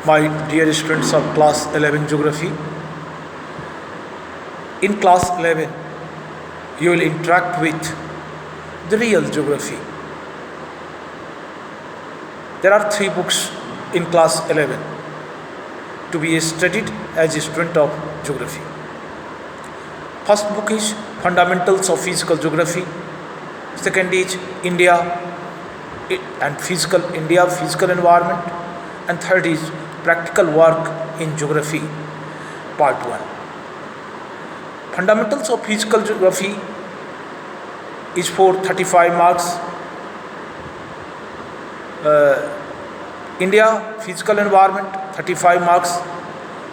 My dear students of class 11 geography, in class 11 you will interact with the real geography. There are three books in class 11 to be studied as a student of geography. First book is Fundamentals of Physical Geography. Second is India and Physical India, Physical Environment. And third is Practical Work in Geography, Part 1. Fundamentals of Physical Geography is for 35 marks. India, Physical Environment, 35 marks.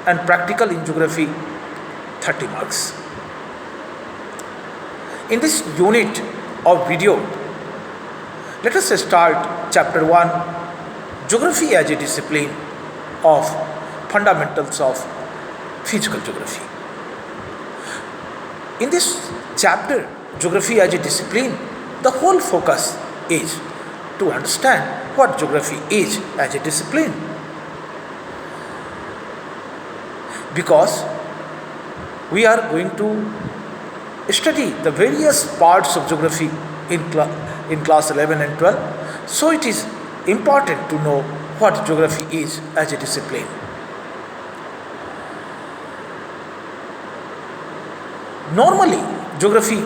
And Practical in Geography, 30 marks. In this unit of video, let us start Chapter 1, Geography as a Discipline of Fundamentals of Physical Geography. In this chapter, Geography as a Discipline, the whole focus is to understand what geography is as a discipline. Because we are going to study the various parts of geography in class 11 and 12, so it is important to know what geography is as a discipline. Normally, geography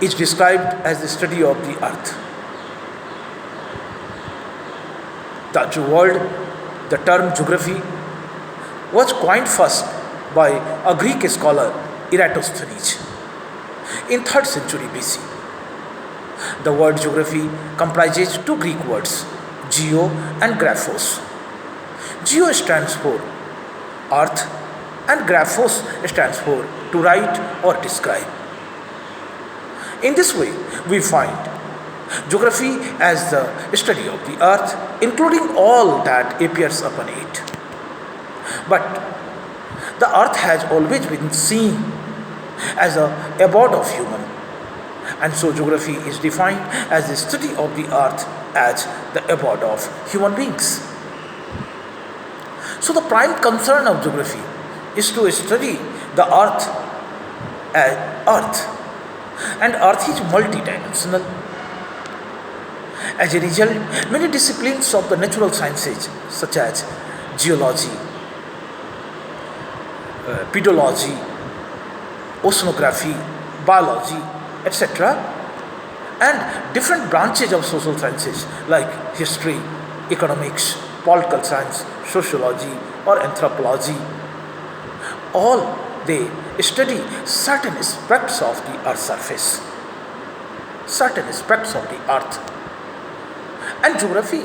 is described as the study of the earth. The term geography was coined first by a Greek scholar, Eratosthenes, in 3rd century BC. The word geography comprises two Greek words, geo and graphos. Geo stands for earth and graphos stands for to write or describe. In this way, we find geography as the study of the earth, including all that appears upon it. But the earth has always been seen as a abode of human, and so geography is defined as the study of the earth as the abode of human beings. So the prime concern of geography is to study the earth as earth, and earth is multidimensional. As a result, many disciplines of the natural sciences such as geology, pedology, oceanography, biology, etc., and different branches of social sciences like history, economics, political science, sociology, or anthropology, all they study certain aspects of the earth's surface, certain aspects of the earth. And geography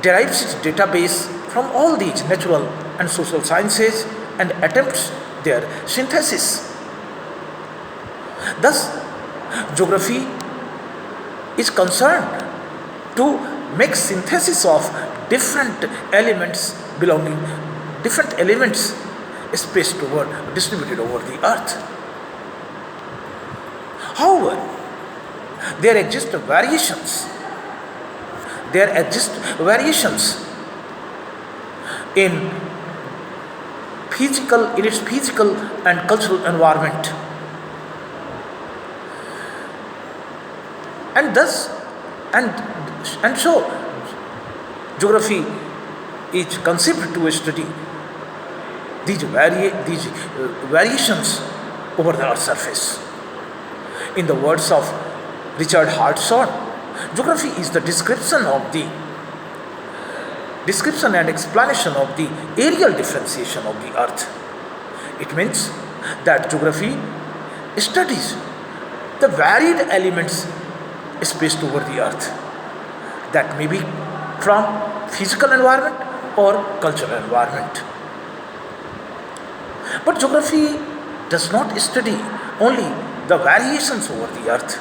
derives its database from all these natural and social sciences and attempts their synthesis. Thus, geography is concerned to make synthesis of different elements distributed over the earth. However, there exist variations in its physical and cultural environment, and so geography is conceived to study these variations over the earth's surface. In the words of Richard Hartshorne, geography is the description and explanation of the areal differentiation of the earth. It means that geography studies the varied elements spaced over the earth that may be from physical environment or cultural environment. But geography does not study only the variations over the earth.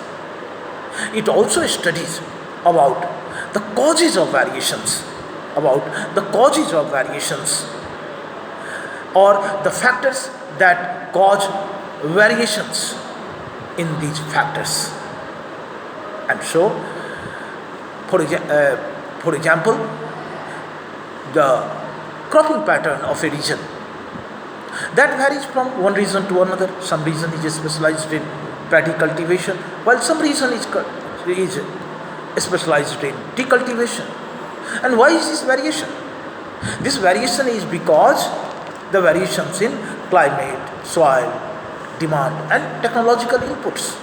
It also studies about the causes of variations, or the factors that cause variations in these factors. And so, for example, the cropping pattern of a region. That varies from one region to another. Some region is specialized in paddy cultivation, while some region is specialized in tea cultivation. And why is this variation? This variation is because the variations in climate, soil, demand, and technological inputs.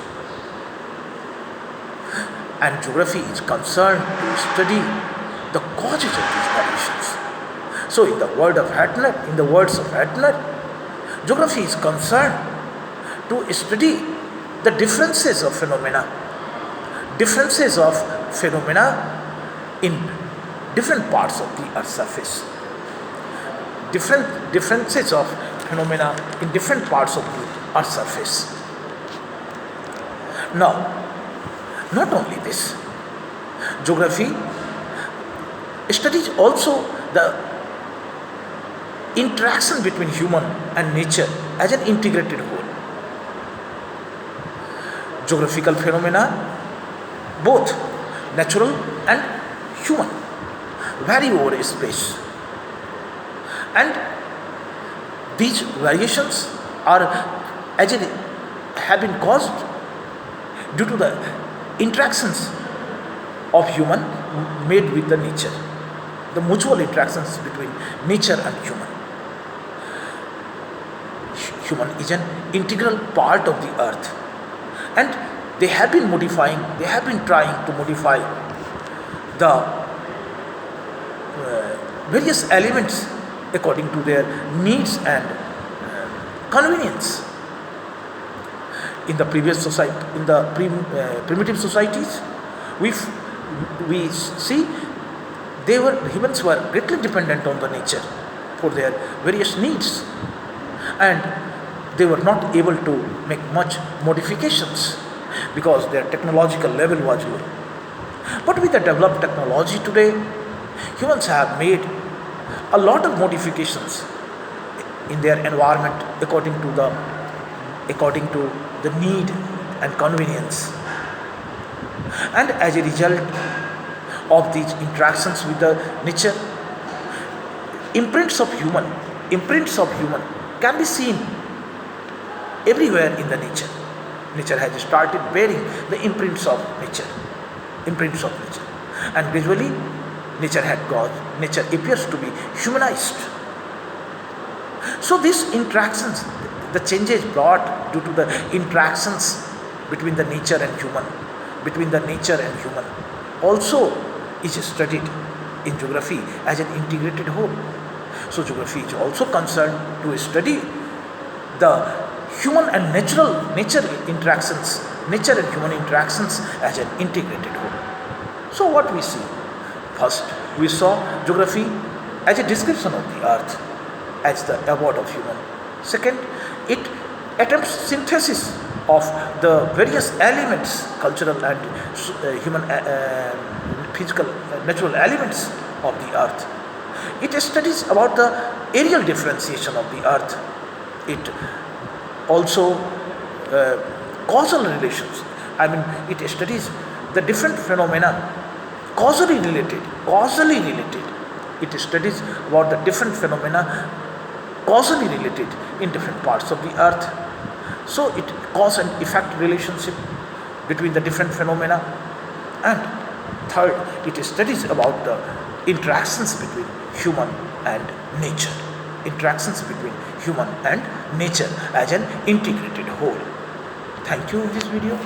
And geography is concerned to study the causes of these variations. So, in the words of Hadner, geography is concerned to study the differences of phenomena in different parts of the Earth's surface, differences of phenomena in different parts of the Earth's surface. Now, not only this, geography studies also the interaction between human and nature as an integrated whole. Geographical phenomena, both natural and human, vary over space, and these variations have been caused due to the interactions of human made with the nature, the mutual interactions between nature and human. Human is an integral part of the earth, and they have been trying to modify the various elements according to their needs and convenience. In the primitive societies, we see humans were greatly dependent on the nature for their various needs, and they were not able to make much modifications because their technological level was low. But with the developed technology today, humans have made a lot of modifications in their environment according to the need and convenience. And as a result of these interactions with the nature, imprints of human can be seen everywhere in the nature. Nature has started bearing the imprints of nature, and gradually nature appears to be humanized. So these interactions, the changes brought due to the interactions between the nature and human, also is studied in geography as an integrated whole. So geography is also concerned to study the human and nature and human interactions as an integrated whole. So what we see? First, we saw geography as a description of the earth, as the abode of human. Second, it attempts synthesis of the various elements, cultural and human, physical, natural elements of the earth. It studies about the areal differentiation of the earth. It also causal relations. It studies the different phenomena causally related. It studies about the different phenomena causally related in different parts of the earth. So it cause and effect relationship between the different phenomena. And third, it studies about the interactions between human and nature. As an integrated whole. Thank you in this video.